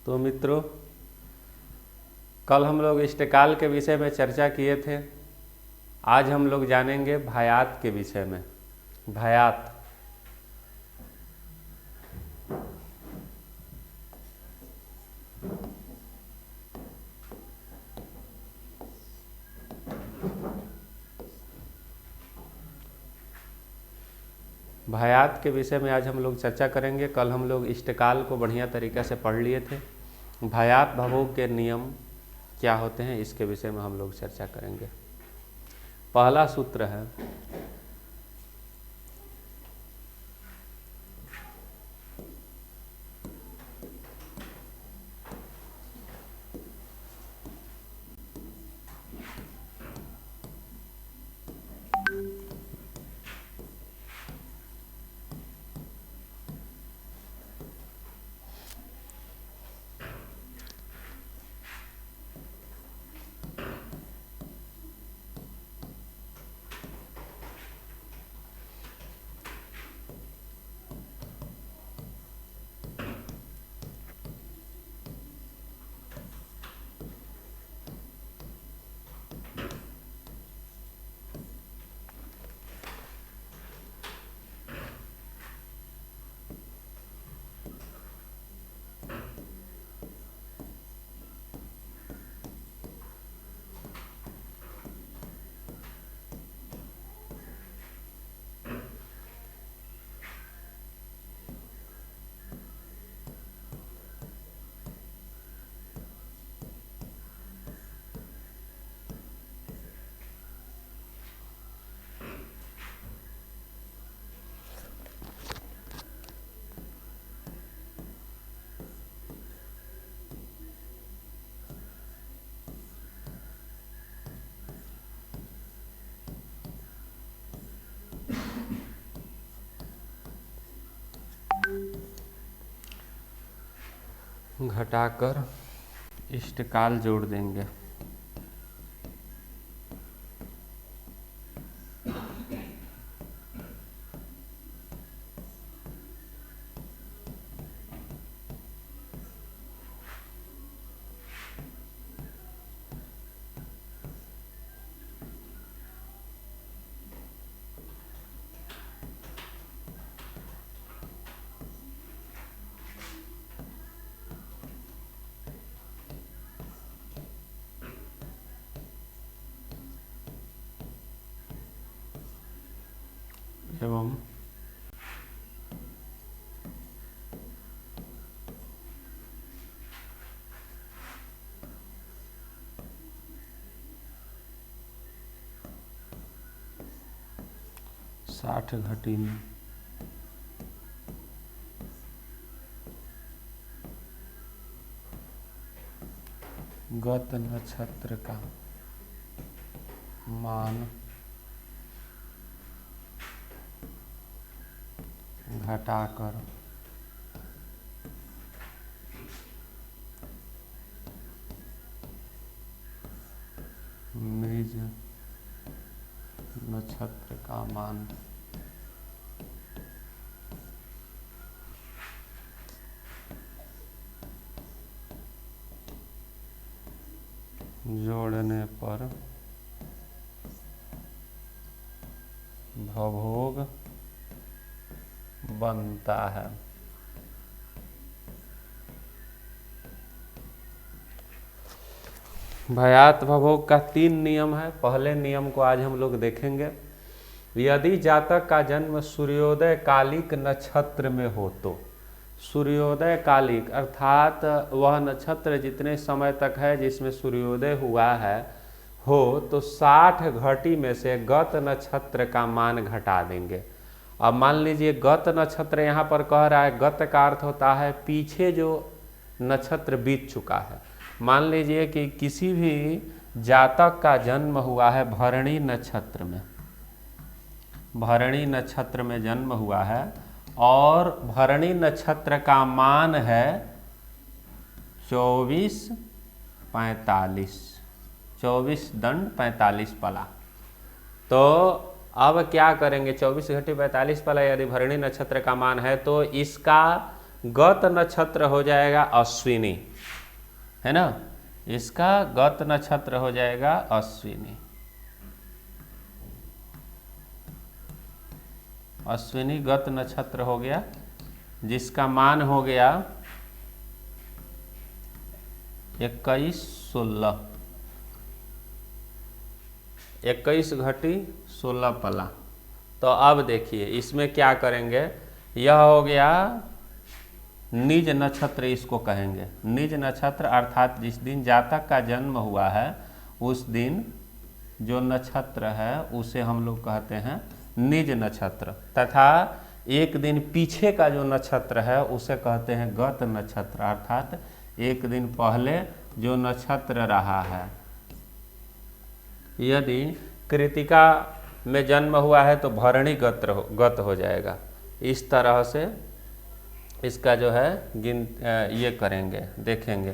तो मित्रों, कल हम लोग इष्टकाल के विषय में चर्चा किए थे। आज हम लोग जानेंगे भायात के विषय में। भायात भायात के विषय में आज हम लोग चर्चा करेंगे। कल हम लोग इष्टकाल को बढ़िया तरीके से पढ़ लिए थे। भायात भवोग के नियम क्या होते हैं, इसके विषय में हम लोग चर्चा करेंगे। पहला सूत्र है घटाकर इष्टकाल जोड़ देंगे। एवं साठ घटी में गत नक्षत्र का मान घटाकर मृज नक्षत्र का मान जोड़ने पर भवोग बनता है। भायात भवोग का 3 नियम है। पहले नियम को आज हम लोग देखेंगे। यदि जातक का जन्म सूर्योदय कालिक नक्षत्र में हो तो, सूर्योदय कालिक अर्थात वह नक्षत्र जितने समय तक है जिसमें सूर्योदय हुआ है हो, तो 60 घटी में से गत नक्षत्र का मान घटा देंगे। अब मान लीजिए गत नक्षत्र यहाँ पर कह रहा है, गत का अर्थ होता है पीछे जो नक्षत्र बीत चुका है। मान लीजिए कि किसी भी जातक का जन्म हुआ है भरणी नक्षत्र में, भरणी नक्षत्र में जन्म हुआ है और भरणी नक्षत्र का मान है 24/45, 24 दंड 45 पला। तो अब क्या करेंगे, 24 घटी 45 पला यदि भरणी नक्षत्र का मान है तो इसका गत नक्षत्र हो जाएगा अश्विनी, है ना, इसका गत नक्षत्र हो जाएगा अश्विनी। अश्विनी गत नक्षत्र हो गया, जिसका मान हो गया 21/16, 21 घटी 16 पला। तो अब देखिए इसमें क्या करेंगे, यह हो गया निज नक्षत्र, इसको कहेंगे निज नक्षत्र, अर्थात जिस दिन जातक का जन्म हुआ है उस दिन जो नक्षत्र है उसे हम लोग कहते हैं निज नक्षत्र, तथा एक दिन पीछे का जो नक्षत्र है उसे कहते हैं गत नक्षत्र, अर्थात एक दिन पहले जो नक्षत्र रहा है। यदि कृतिका में जन्म हुआ है तो भरणी गत हो जाएगा। इस तरह से इसका जो है ये करेंगे, देखेंगे।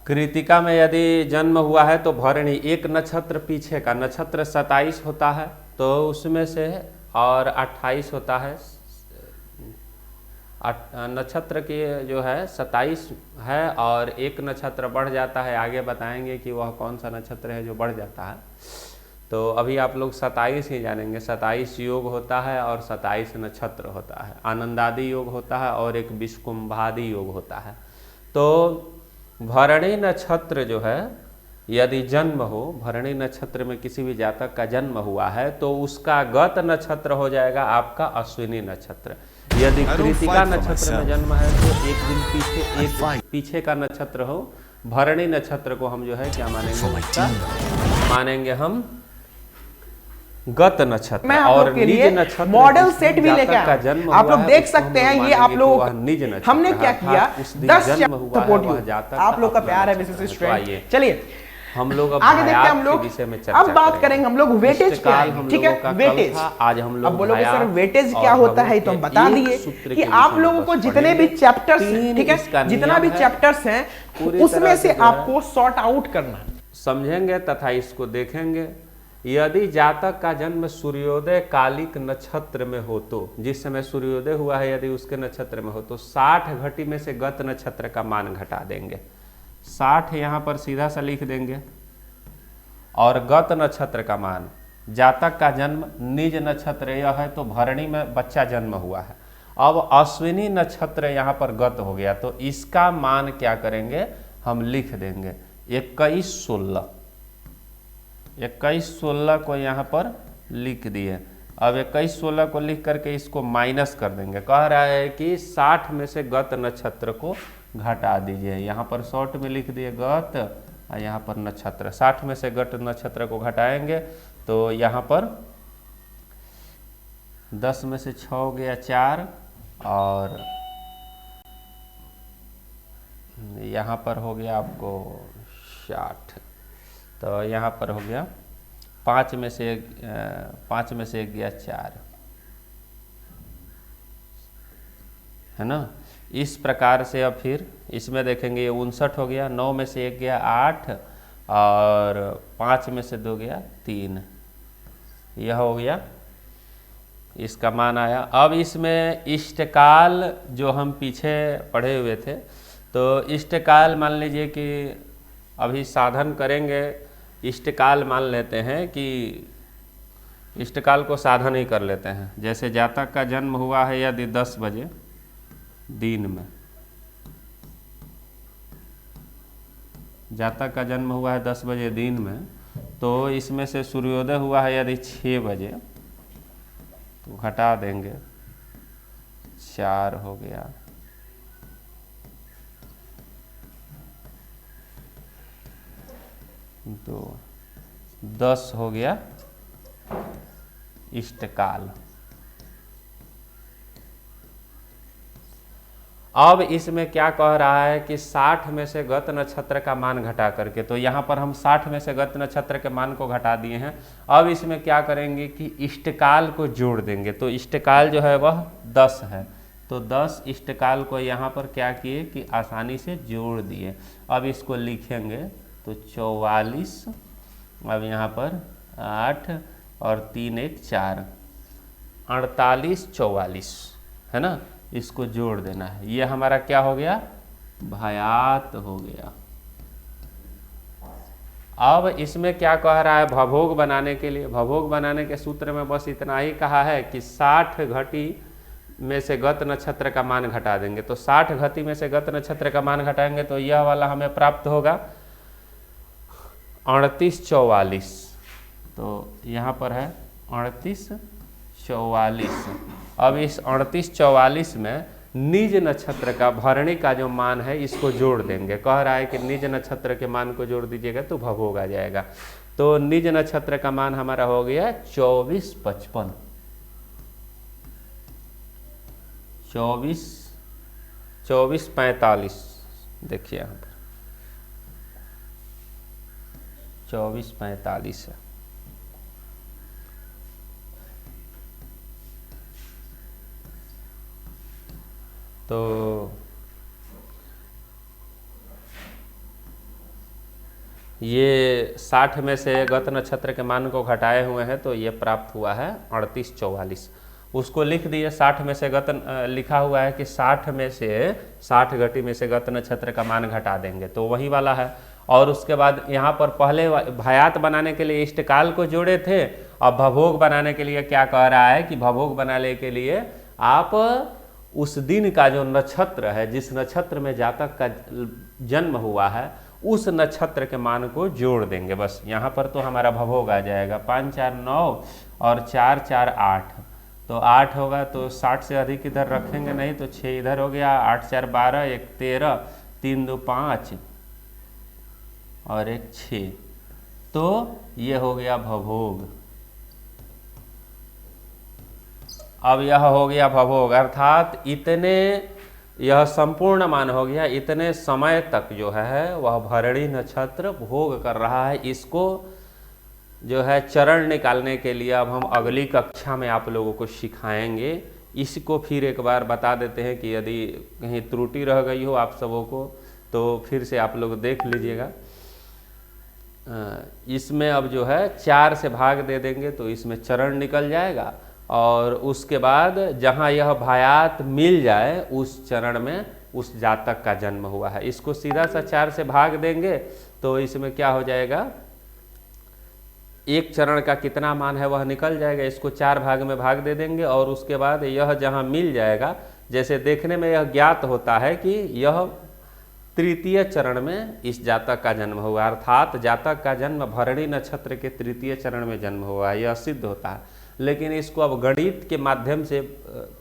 कृतिका में यदि जन्म हुआ है तो भरणी, एक नक्षत्र पीछे का नक्षत्र 27 होता है तो उसमें से, और 28 होता है, नक्षत्र की जो है 27 है और एक नक्षत्र बढ़ जाता है। आगे बताएंगे कि वह कौन सा नक्षत्र है जो बढ़ जाता है। तो अभी आप लोग 27 ही जानेंगे। 27 योग होता है और 27 नक्षत्र होता है। आनंदादि योग होता है और एक विषकुंभादि योग होता है। तो भरणी नक्षत्र जो है यदि जन्म हो, भरणी नक्षत्र में किसी भी जातक का जन्म हुआ है तो उसका गत नक्षत्र हो जाएगा आपका अश्विनी नक्षत्र। यदि कृतिका नक्षत्र में जन्म है तो एक दिन पीछे का नक्षत्र हो। भरणी नक्षत्र को हम जो है क्या मानेंगे, उसका मानेंगे हम गत नक्षत्र। मैं आप लोग के लिए मॉडल सेट भी लेके आया, आप लोग देख सकते हैं। ये आप लोग, हमने क्या किया, 10 सपोर्ट यू, आप लोग का प्यार है विशेष स्टूडेंट। चलिए हम लोग अब आगे देखते हैं। हम लोग अब बात करेंगे, हम लोग वेटेज क्या है, ठीक है, वेटेज। आज हम लोग अब बोलोगे सर वेटेज क्या होता है, तो हम बता दिए कि आप लोगों को जितने भी चैप्टर्स, ठीक है, जितना भी चैप्टर्स हैं उसमें से आपको सॉर्ट आउट करना समझेंगे तथा इसको देखेंगे। यदि जातक का जन्म सूर्योदय कालिक नक्षत्र में हो तो, जिस समय सूर्योदय हुआ है यदि उसके नक्षत्र में हो तो 60 घटी में से गत नक्षत्र का मान घटा देंगे। 60 यहाँ पर सीधा सा लिख देंगे और गत नक्षत्र का मान, जातक का जन्म निज नक्षत्र यह है तो भरणी में बच्चा जन्म हुआ है। अब अश्विनी नक्षत्र यहाँ पर गत हो गया तो इसका मान क्या करेंगे, हम लिख देंगे 21/16। 21/16 को यहाँ पर लिख दिए। अब 21/16 को लिख करके इसको माइनस कर देंगे। कह रहा है कि 60 में से गत नक्षत्र को घटा दीजिए। यहाँ पर शॉर्ट में लिख दिए गत और यहाँ पर नक्षत्र। 60 में से गत नक्षत्र को घटाएंगे तो यहाँ पर 10 में से 6 हो गया 4 और यहाँ पर हो गया आपको 60। तो यहाँ पर हो गया 5 में से 1 गया 4, है ना। इस प्रकार से अब फिर इसमें देखेंगे 59 हो गया, 9 में से 1 गया 8 और 5 में से 2 गया 3, यह हो गया, इसका मान आया। अब इसमें इष्टकाल जो हम पीछे पढ़े हुए थे तो इष्टकाल मान लीजिए कि अभी साधन करेंगे, इष्टकाल मान लेते हैं कि इष्टकाल को साधन ही कर लेते हैं। जैसे जातक का जन्म हुआ है यदि 10 बजे दिन में, जातक का जन्म हुआ है 10 बजे दिन में, तो इसमें से सूर्योदय हुआ है यदि 6 बजे तो घटा देंगे 4 हो गया, तो 10 हो गया इष्टकाल। अब इसमें क्या कह रहा है कि 60 में से गत नक्षत्र का मान घटा करके, तो यहाँ पर हम 60 में से गत नक्षत्र के मान को घटा दिए हैं। अब इसमें क्या करेंगे कि इष्टकाल को जोड़ देंगे। तो इष्टकाल जो है वह 10 है, तो 10 इष्टकाल को यहाँ पर क्या किए कि आसानी से जोड़ दिए। अब इसको लिखेंगे तो 44, अब यहाँ पर 8 और 3 1 4, 48 44 है ना, इसको जोड़ देना है। ये हमारा क्या हो गया, भयात हो गया। अब इसमें क्या कह रहा है, भभोग बनाने के लिए, भभोग बनाने के सूत्र में बस इतना ही कहा है कि 60 घटी में से गत नक्षत्र का मान घटा देंगे। तो 60 घटी में से गत नक्षत्र का मान घटाएंगे तो यह वाला हमें प्राप्त होगा 38 44। तो यहाँ पर है 38 44। अब इस 38 44 में निज नक्षत्र का, भरणी का जो मान है इसको जोड़ देंगे। कह रहा है कि निज नक्षत्र के मान को जोड़ दीजिएगा तो भभोग आ जाएगा। तो निज नक्षत्र का मान हमारा हो गया 24 55, 24 24 45। देखिए यहाँ पर 24 45 है। तो ये 60 में से गत नक्षत्र के मान को घटाए हुए हैं, तो ये प्राप्त हुआ है 38 44। उसको लिख दिए 60 में से गत, लिखा हुआ है कि 60 में से 60 घटी में से गत नक्षत्र का मान घटा देंगे, तो वही वाला है। और उसके बाद यहाँ पर पहले भयात बनाने के लिए इष्टकाल को जोड़े थे। अब भभोग बनाने के लिए क्या कह रहा है कि भभोग बनाने के लिए आप उस दिन का जो नक्षत्र है, जिस नक्षत्र में जातक का जन्म हुआ है, उस नक्षत्र के मान को जोड़ देंगे। बस यहाँ पर तो हमारा भभोग आ जाएगा। 5 4 9 और 4 4 8, तो 8 होगा, तो 60 से अधिक इधर रखेंगे नहीं, तो 6 इधर हो गया। 8 4 12, 1 13, 3 2 5 और 1 6, तो ये हो गया भभोग। अब यह हो गया भभोग, अर्थात इतने, यह संपूर्ण मान हो गया। इतने समय तक जो है वह भरणी नक्षत्र भोग कर रहा है। इसको जो है चरण निकालने के लिए अब हम अगली कक्षा में आप लोगों को सिखाएंगे। इसको फिर एक बार बता देते हैं कि यदि कहीं त्रुटि रह गई हो आप सबों को तो फिर से आप लोग देख लीजिएगा। इसमें अब जो है 4 से भाग दे देंगे तो इसमें चरण निकल जाएगा, और उसके बाद जहाँ यह भयात मिल जाए उस चरण में उस जातक का जन्म हुआ है, इसको सीधा सा 4 से भाग देंगे तो इसमें क्या हो जाएगा, एक चरण का कितना मान है वह निकल जाएगा। इसको 4 भाग में भाग दे देंगे और उसके बाद यह जहाँ मिल जाएगा, जैसे देखने में यह ज्ञात होता है कि यह तृतीय चरण में इस जातक का जन्म हुआ, अर्थात जातक का जन्म भरणी नक्षत्र के तृतीय चरण में जन्म हुआ है, यह सिद्ध होता है। लेकिन इसको अब गणित के माध्यम से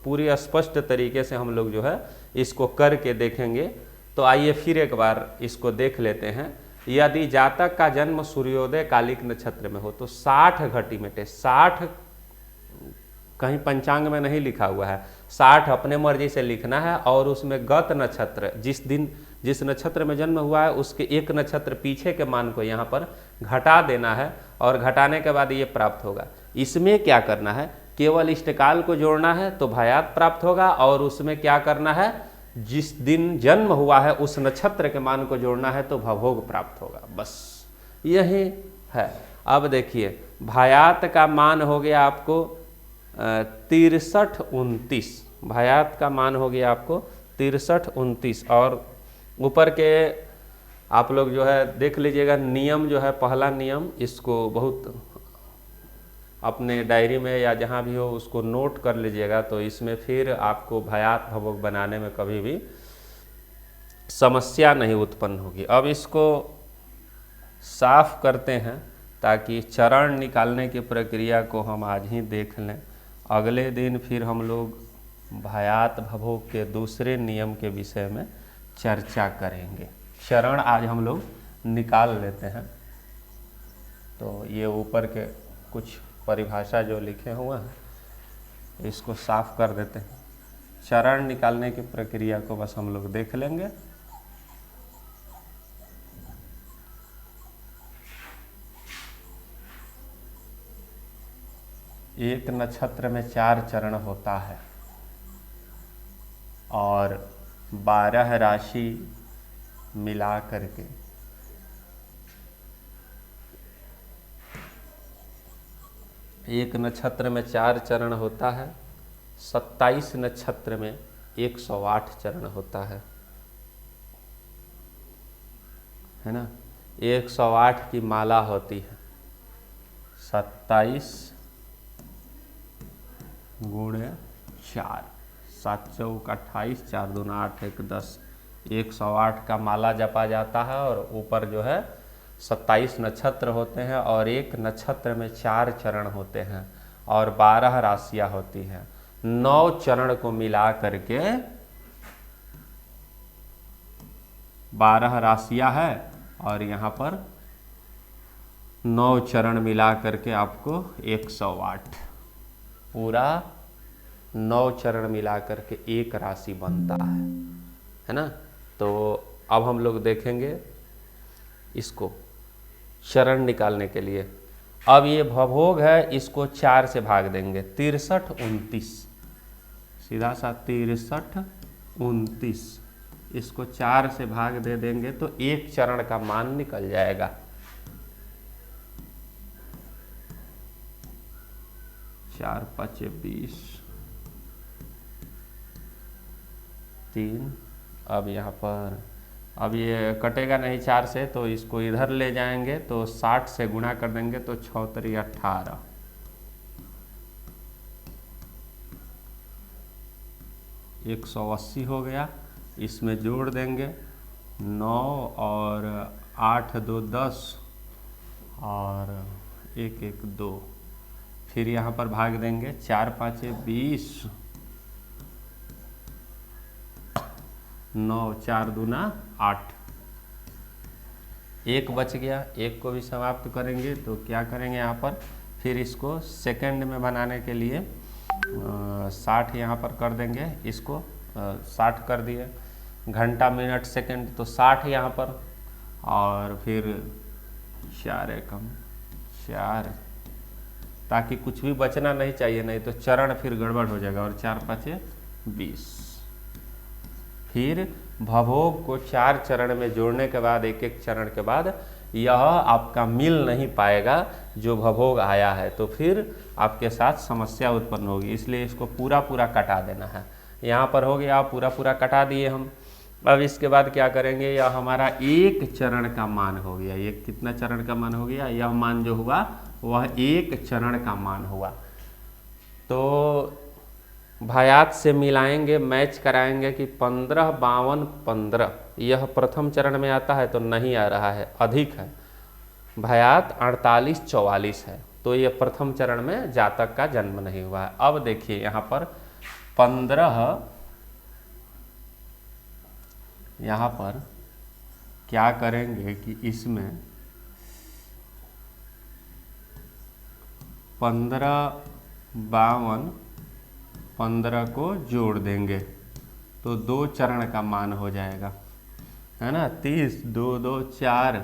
पूरी स्पष्ट तरीके से हम लोग जो है इसको करके देखेंगे। तो आइए फिर एक बार इसको देख लेते हैं। यदि जातक का जन्म सूर्योदय कालिक नक्षत्र में हो तो 60 घटी मिटे, 60 कहीं पंचांग में नहीं लिखा हुआ है, 60 अपने मर्जी से लिखना है, और उसमें गत नक्षत्र जिस दिन जिस नक्षत्र में जन्म हुआ है उसके एक नक्षत्र पीछे के मान को यहाँ पर घटा देना है, और घटाने के बाद ये प्राप्त होगा। इसमें क्या करना है, केवल इष्टकाल को जोड़ना है तो भयात प्राप्त होगा, और उसमें क्या करना है, जिस दिन जन्म हुआ है उस नक्षत्र के मान को जोड़ना है तो भभोग प्राप्त होगा। बस यही है। अब देखिए भयात का मान हो गया आपको 63 29, भयात का मान हो गया आपको 63 29, और ऊपर के आप लोग जो है देख लीजिएगा नियम जो है, पहला नियम, इसको बहुत अपने डायरी में या जहाँ भी हो उसको नोट कर लीजिएगा, तो इसमें फिर आपको भयात भभोग बनाने में कभी भी समस्या नहीं उत्पन्न होगी। अब इसको साफ करते हैं ताकि चरण निकालने की प्रक्रिया को हम आज ही देख लें। अगले दिन फिर हम लोग भयात भभोग के दूसरे नियम के विषय में चर्चा करेंगे। चरण आज हम लोग निकाल लेते हैं। तो ये ऊपर के कुछ परिभाषा जो लिखे हुए हैं इसको साफ कर देते हैं। चरण निकालने की प्रक्रिया को बस हम लोग देख लेंगे। एक नक्षत्र में 4 चरण होता है और 12 राशि मिला करके एक नक्षत्र में 4 चरण होता है। 27 नक्षत्र में 108 चरण होता है ना। 108 की माला होती है। 27 गुणे 4, 7 चौक 28, 4 दूना 8, 1 10, 108 का माला जपा जाता है। और ऊपर जो है 27 नक्षत्र होते हैं और एक नक्षत्र में 4 चरण होते हैं और 12 राशियां होती हैं। 9 चरण को मिला करके 12 राशियां है और यहाँ पर 9 चरण मिला करके आपको 108, पूरा 9 चरण मिला करके एक राशि बनता है ना। तो अब हम लोग देखेंगे इसको चरण निकालने के लिए। अब ये भवभोग है, इसको 4 से भाग देंगे। 63 29, सीधा सा 63 29, इसको 4 से भाग दे देंगे तो एक चरण का मान निकल जाएगा। 4 5 20, 3। अब यहाँ पर अब ये कटेगा नहीं 4 से, तो इसको इधर ले जाएंगे तो 60 से गुणा कर देंगे तो 6 3 18, 180 हो गया। इसमें जोड़ देंगे 9 और 8 2 10 और 1 1 2, फिर यहाँ पर भाग देंगे 4 5 20, 9 4 दूना 8, 1 बच गया। 1 को भी समाप्त करेंगे तो क्या करेंगे यहाँ पर, फिर इसको सेकंड में बनाने के लिए 60 यहाँ पर कर देंगे। इसको 60 कर दिए, घंटा मिनट सेकंड तो 60 यहाँ पर, और फिर 4 एकम 4, ताकि कुछ भी बचना नहीं चाहिए, नहीं तो चरण फिर गड़बड़ हो जाएगा। और 4 5 20, फिर भवभोग को 4 चरण में जोड़ने के बाद एक एक चरण के बाद यह आपका मिल नहीं पाएगा जो भवभोग आया है, तो फिर आपके साथ समस्या उत्पन्न होगी। इसलिए इसको पूरा पूरा कटा देना है। यहाँ पर हो गया, पूरा पूरा कटा दिए हम। अब इसके बाद क्या करेंगे, यह हमारा एक चरण का मान हो गया। ये कितना चरण का मान हो गया, यह मान जो हुआ वह एक चरण का मान हुआ। तो भायात से मिलाएंगे, मैच कराएंगे कि 15 52 15 यह प्रथम चरण में आता है तो नहीं आ रहा है, अधिक है। भायात 48 44 है, तो ये प्रथम चरण में जातक का जन्म नहीं हुआ है। अब देखिए यहाँ पर 15, यहाँ पर क्या करेंगे कि इसमें 15 52 15 को जोड़ देंगे तो 2 चरण का मान हो जाएगा, है ना। 30 2 2 4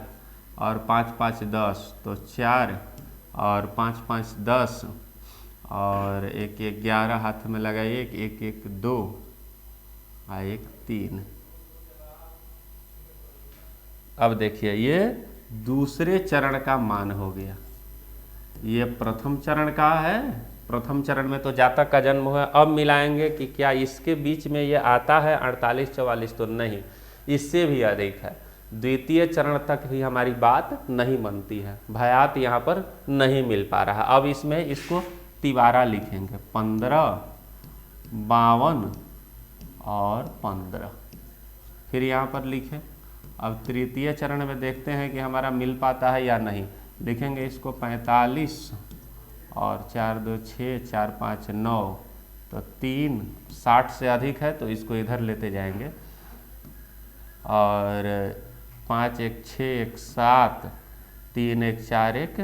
और 5 5 10, तो 4 और 5 5 10 और 1 1 11 हाथ में लगाइए, 1 1 2 और 1 3। अब देखिए ये दूसरे चरण का मान हो गया। ये प्रथम चरण का है, प्रथम चरण में तो जातक का जन्म हुआ। अब मिलाएंगे कि क्या इसके बीच में ये आता है 48 44, तो नहीं, इससे भी अधिक है। द्वितीय चरण तक भी हमारी बात नहीं बनती है, भायात यहाँ पर नहीं मिल पा रहा। अब इसमें इसको तिबारा लिखेंगे, 15 52 और 15, फिर यहाँ पर लिखें। अब तृतीय चरण में देखते हैं कि हमारा मिल पाता है या नहीं। लिखेंगे इसको 45 और 4 2 6 4 5 9, तो 3 60 से अधिक है तो इसको इधर लेते जाएंगे। और 5 1 6 1 7, 3 1 4 1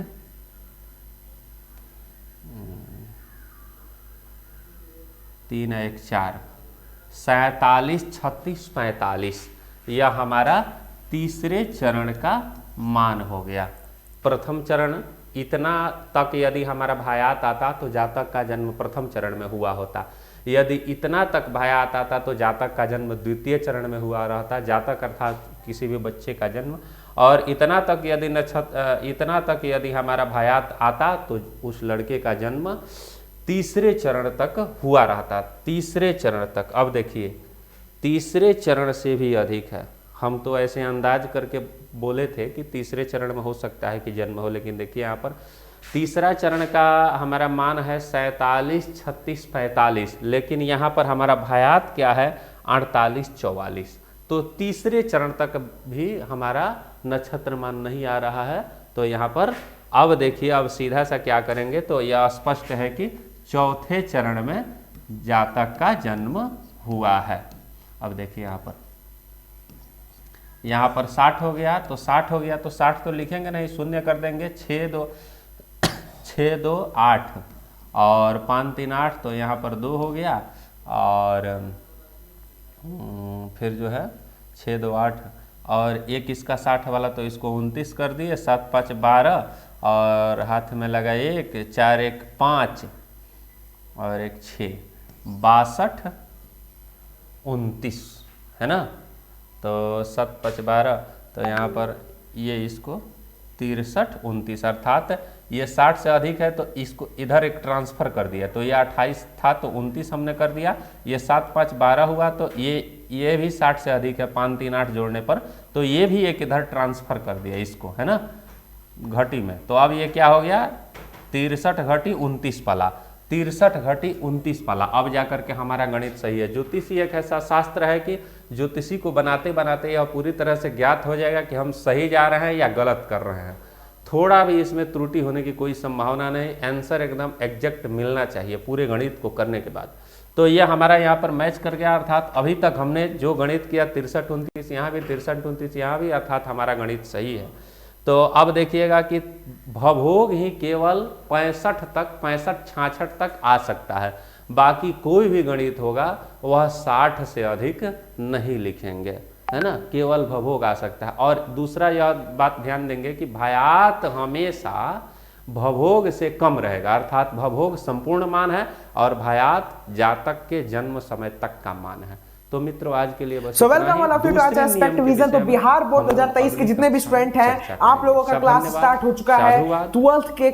3 1 4, 47, 36, 45, यह हमारा तीसरे चरण का मान हो गया। प्रथम चरण इतना तक यदि हमारा भायात आता तो जातक का जन्म प्रथम चरण में हुआ होता, यदि इतना तक भायात आता तो जातक का जन्म द्वितीय चरण में हुआ रहता, जातक अर्थात किसी भी बच्चे का जन्म। और इतना तक यदि हमारा भायात आता तो उस लड़के का जन्म तीसरे चरण तक हुआ रहता, तीसरे चरण तक। अब देखिए तीसरे चरण से भी अधिक है, हम तो ऐसे अंदाज करके बोले थे कि तीसरे चरण में हो सकता है कि जन्म हो, लेकिन देखिए यहाँ पर तीसरा चरण का हमारा मान है 47, 36, 45, लेकिन यहाँ पर हमारा भायात क्या है 48, 44। तो तीसरे चरण तक भी हमारा नक्षत्र मान नहीं आ रहा है। तो यहाँ पर अब देखिए, अब सीधा सा क्या करेंगे, तो यह स्पष्ट है कि चौथे चरण में जातक का जन्म हुआ है। अब देखिए यहाँ पर 60 हो गया, तो 60 हो गया तो 60 तो लिखेंगे नहीं, शून्य कर देंगे, 6 2 8 और 5 3 8, तो यहाँ पर 2 हो गया, और फिर जो है 6 2 8 और एक इसका 60 वाला, तो इसको 29 कर दिए, 7 5 12 और हाथ में लगा 1, 4 1 5 और 1 6, 62 29 है ना। तो 7 5 12, तो यहाँ पर ये इसको 63 29, अर्थात ये 60 से अधिक है तो इसको इधर एक ट्रांसफर कर दिया, तो ये 28 था तो 29 हमने कर दिया, ये 7 5 12 हुआ, तो ये भी 60 से अधिक है, 5 3 8 जोड़ने पर, तो ये भी एक इधर ट्रांसफर कर दिया इसको, है ना, घटी में। तो अब ये क्या हो गया 63 घटी 29 पाला, 63 घटी 29 पाला। अब जाकर के हमारा गणित सही है। ज्योतिषी एक ऐसा शास्त्र है कि ज्योतिषी को बनाते बनाते यह पूरी तरह से ज्ञात हो जाएगा कि हम सही जा रहे हैं या गलत कर रहे हैं। थोड़ा भी इसमें त्रुटि होने की कोई संभावना नहीं, आंसर एकदम एग्जैक्ट मिलना चाहिए पूरे गणित को करने के बाद। तो यह हमारा यहाँ पर मैच कर गया, अर्थात अभी तक हमने जो गणित किया 63 29, यहाँ भी 63 29, यहाँ भी, अर्थात हमारा गणित सही है। तो अब देखिएगा कि भवभोग ही केवल 65 तक 65 66 तक आ सकता है, बाकी कोई भी गणित होगा वह 60 से अधिक नहीं लिखेंगे, है ना, केवल भवभोग आ सकता है। और दूसरा यह बात ध्यान देंगे कि भायात हमेशा भवभोग से कम रहेगा, अर्थात भवभोग संपूर्ण मान है और भायात जातक के जन्म समय तक का मान है। तो मित्रों आज के लिए बस welcome all of you to आज एस्पेक्ट विजन। तो बिहार बोर्ड 2023 के जितने भी स्टूडेंट हैं, आप लोगों का क्लास स्टार्ट हो चुका है 12th के